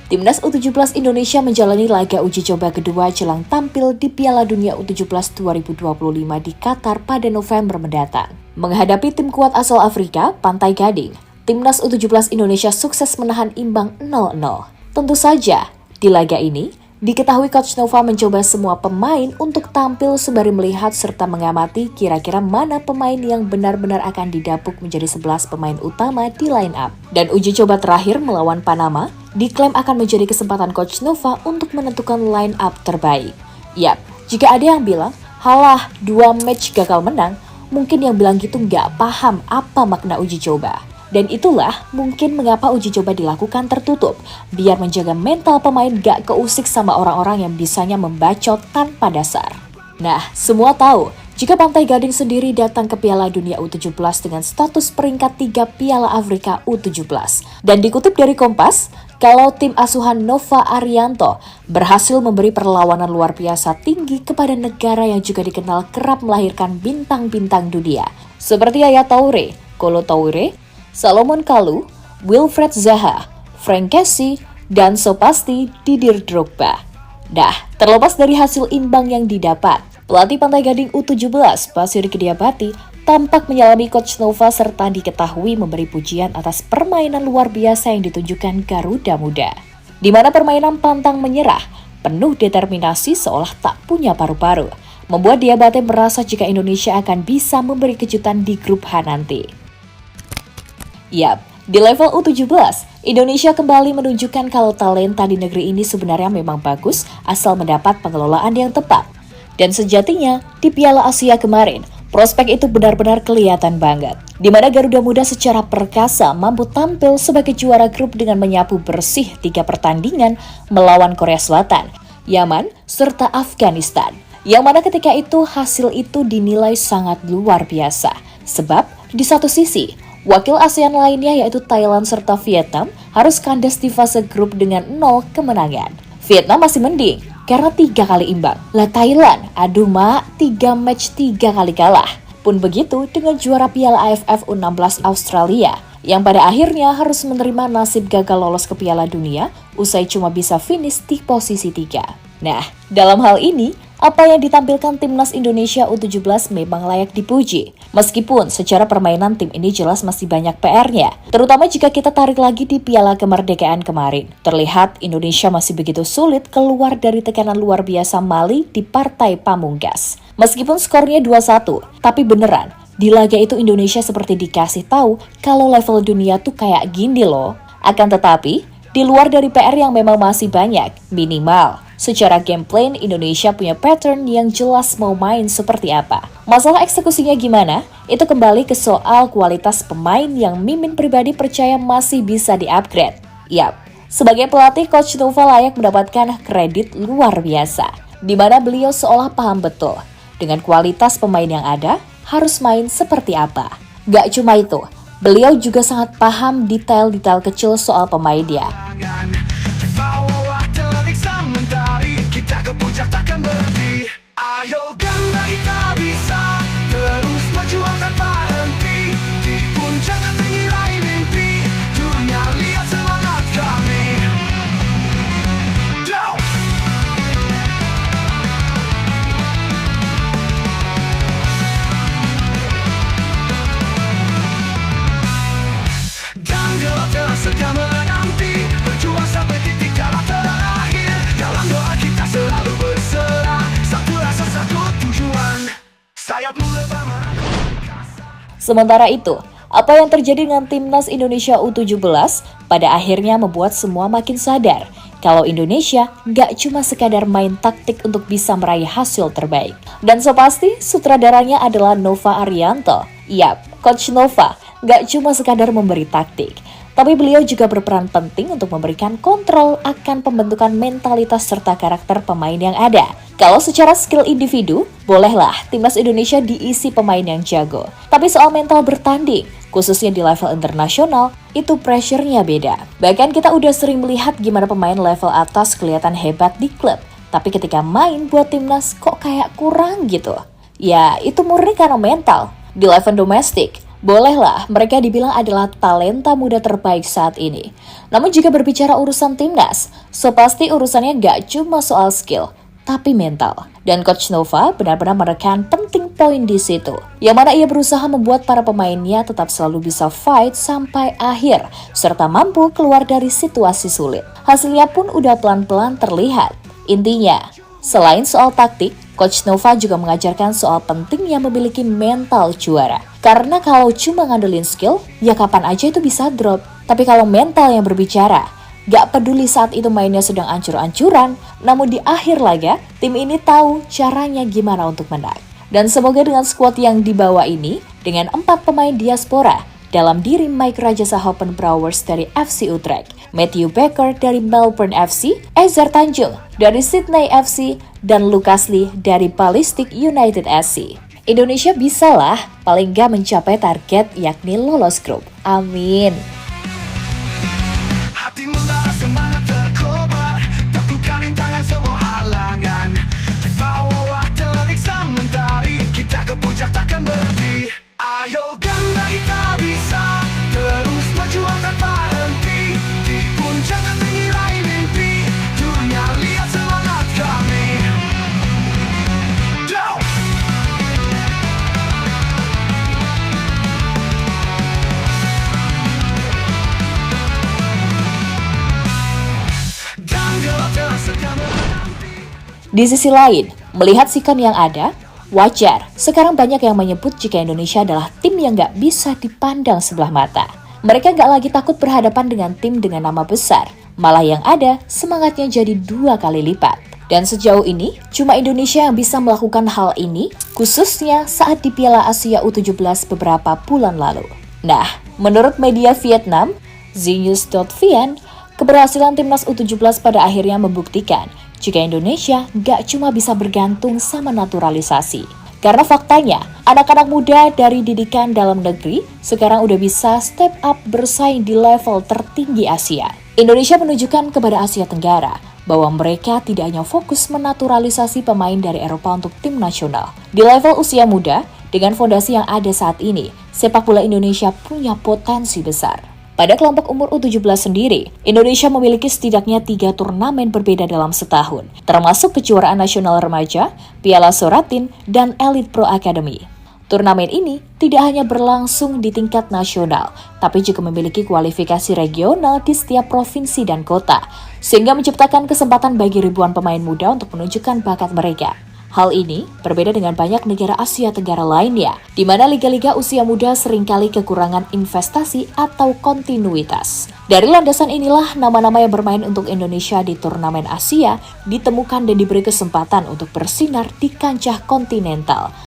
Timnas U17 Indonesia menjalani laga uji coba kedua jelang tampil di Piala Dunia U17 2025 di Qatar pada November mendatang. Menghadapi tim kuat asal Afrika, Pantai Gading, Timnas U17 Indonesia sukses menahan imbang 0-0. Tentu saja, di laga ini, diketahui Coach Nova mencoba semua pemain untuk tampil sembari melihat serta mengamati kira-kira mana pemain yang benar-benar akan didapuk menjadi 11 pemain utama di line up. Dan uji coba terakhir melawan Panama diklaim akan menjadi kesempatan Coach Nova untuk menentukan line up terbaik. Yap, jika ada yang bilang, halah 2 match gagal menang, mungkin yang bilang gitu nggak paham apa makna uji coba. Dan itulah mungkin mengapa uji coba dilakukan tertutup, biar menjaga mental pemain gak keusik sama orang-orang yang bisanya membacot tanpa dasar. Nah, semua tahu, jika Pantai Gading sendiri datang ke Piala Dunia U17 dengan status peringkat 3 Piala Afrika U17. Dan dikutip dari Kompas, kalau tim asuhan Nova Arianto berhasil memberi perlawanan luar biasa tinggi kepada negara yang juga dikenal kerap melahirkan bintang-bintang dunia, seperti Yaya Toure, Kolo Toure, Salomon Kalou, Wilfried Zaha, Frank Kessie, dan so pasti Didier Drogba. Nah, terlepas dari hasil imbang yang didapat, pelatih Pantai Gading U17, Basir Kidiabati, tampak menyalami Coach Nova serta diketahui memberi pujian atas permainan luar biasa yang ditunjukkan Garuda Muda. Di mana permainan pantang menyerah, penuh determinasi seolah tak punya paru-paru, membuat Diabate merasa jika Indonesia akan bisa memberi kejutan di grup H nanti. Yap, di level U17, Indonesia kembali menunjukkan kalau talenta di negeri ini sebenarnya memang bagus asal mendapat pengelolaan yang tepat. Dan sejatinya, di Piala Asia kemarin, prospek itu benar-benar kelihatan banget. Di mana Garuda Muda secara perkasa mampu tampil sebagai juara grup dengan menyapu bersih 3 pertandingan melawan Korea Selatan, Yaman, serta Afghanistan. Yang mana ketika itu hasil itu dinilai sangat luar biasa. Sebab, di satu sisi, wakil ASEAN lainnya yaitu Thailand serta Vietnam harus kandas di fase grup dengan 0 kemenangan. Vietnam masih mending karena 3 kali imbang. Lah Thailand, aduh mak, 3 match 3 kali kalah. Pun begitu dengan juara Piala AFF U16 Australia yang pada akhirnya harus menerima nasib gagal lolos ke Piala Dunia usai cuma bisa finish di posisi 3. Nah, dalam hal ini, apa yang ditampilkan Timnas Indonesia U17 memang layak dipuji. Meskipun secara permainan tim ini jelas masih banyak PR-nya. Terutama jika kita tarik lagi di Piala Kemerdekaan kemarin. Terlihat Indonesia masih begitu sulit keluar dari tekanan luar biasa Mali di partai pamungkas. Meskipun skornya 2-1, tapi beneran, di laga itu Indonesia seperti dikasih tahu kalau level dunia tuh kayak gini loh. Akan tetapi, di luar dari PR yang memang masih banyak, minimal secara gameplay Indonesia punya pattern yang jelas mau main seperti apa. Masalah eksekusinya gimana? Itu kembali ke soal kualitas pemain yang Mimin pribadi percaya masih bisa di-upgrade. Yap, sebagai pelatih Coach Nova layak mendapatkan kredit luar biasa, di mana beliau seolah paham betul dengan kualitas pemain yang ada harus main seperti apa. Gak cuma itu, beliau juga sangat paham detail-detail kecil soal pemainnya. Kita ke puncak takkan berhenti. Ayo karena kita bisa terus berjuang tanpa henti. Di puncak tinggi raih mimpi, dunia lihat semangat kami. Dan gelap tersedia menanti, berjuang sampai titik darah terakhir. Dalam doa kita selalu berserah, satu rasa satu tujuan. Sayapmu lebar mengangkasa. Sementara itu, apa yang terjadi dengan Timnas Indonesia U17 pada akhirnya membuat semua makin sadar kalau Indonesia gak cuma sekadar main taktik untuk bisa meraih hasil terbaik. Dan so pasti sutradaranya adalah Nova Arianto. Yap, Coach Nova gak cuma sekadar memberi taktik, tapi beliau juga berperan penting untuk memberikan kontrol akan pembentukan mentalitas serta karakter pemain yang ada. Kalau secara skill individu, bolehlah Timnas Indonesia diisi pemain yang jago. Tapi soal mental bertanding, khususnya di level internasional, itu pressure-nya beda. Bahkan kita udah sering melihat gimana pemain level atas kelihatan hebat di klub, tapi ketika main buat Timnas kok kayak kurang gitu. Ya, itu murni karena mental. Di level domestik, Bolehlah mereka dibilang adalah talenta muda terbaik saat ini. Namun jika berbicara urusan timnas, so pasti urusannya gak cuma soal skill, tapi mental. Dan Coach Nova benar-benar menekan penting poin di situ, yang mana ia berusaha membuat para pemainnya tetap selalu bisa fight sampai akhir, serta mampu keluar dari situasi sulit. Hasilnya pun udah pelan-pelan terlihat. Intinya, selain soal taktik, Coach Nova juga mengajarkan soal pentingnya memiliki mental juara. Karena kalau cuma ngandelin skill, ya kapan aja itu bisa drop. Tapi kalau mental yang berbicara, gak peduli saat itu mainnya sedang ancur-ancuran, namun di akhir laga, tim ini tahu caranya gimana untuk menang. Dan semoga dengan skuad yang dibawa ini, dengan 4 pemain diaspora, dalam diri Mike Rajasahopen-Brouwers dari FC Utrecht, Matthew Baker dari Melbourne FC, Ezer Tanjung dari Sydney FC, dan Lucas Lee dari Ballistic United SC. Indonesia bisalah paling gak mencapai target yakni lolos grup. Amin. Hati melara semangat terkobar, taklukkan rintangan semua halangan. Bawa terik sementari, kita ke puncak takkan berhenti. Ayo ganda kita bisa, terus berjuang tanpa henti. Di puncak tinggi raih mimpi, dunia lihat semangat kami. Go! Di sisi lain, melihat sikon yang ada, wajar sekarang banyak yang menyebut jika Indonesia adalah tim yang gak bisa dipandang sebelah mata. Mereka gak lagi takut berhadapan dengan tim dengan nama besar, malah yang ada semangatnya jadi 2 kali lipat. Dan sejauh ini, cuma Indonesia yang bisa melakukan hal ini, khususnya saat di Piala Asia U17 beberapa bulan lalu. Nah, menurut media Vietnam, Znews.vn, keberhasilan timnas U17 pada akhirnya membuktikan jika Indonesia gak cuma bisa bergantung sama naturalisasi. Karena faktanya, anak-anak muda dari didikan dalam negeri sekarang udah bisa step up bersaing di level tertinggi Asia. Indonesia menunjukkan kepada Asia Tenggara bahwa mereka tidak hanya fokus menaturalisasi pemain dari Eropa untuk tim nasional. Di level usia muda, dengan fondasi yang ada saat ini, sepak bola Indonesia punya potensi besar. Pada kelompok umur U17 sendiri, Indonesia memiliki setidaknya 3 turnamen berbeda dalam setahun, termasuk kejuaraan nasional remaja, Piala Soratin, dan Elite Pro Academy. Turnamen ini tidak hanya berlangsung di tingkat nasional, tapi juga memiliki kualifikasi regional di setiap provinsi dan kota, sehingga menciptakan kesempatan bagi ribuan pemain muda untuk menunjukkan bakat mereka. Hal ini berbeda dengan banyak negara Asia Tenggara lainnya, di mana liga-liga usia muda seringkali kekurangan investasi atau kontinuitas. Dari landasan inilah nama-nama yang bermain untuk Indonesia di turnamen Asia ditemukan dan diberi kesempatan untuk bersinar di kancah kontinental.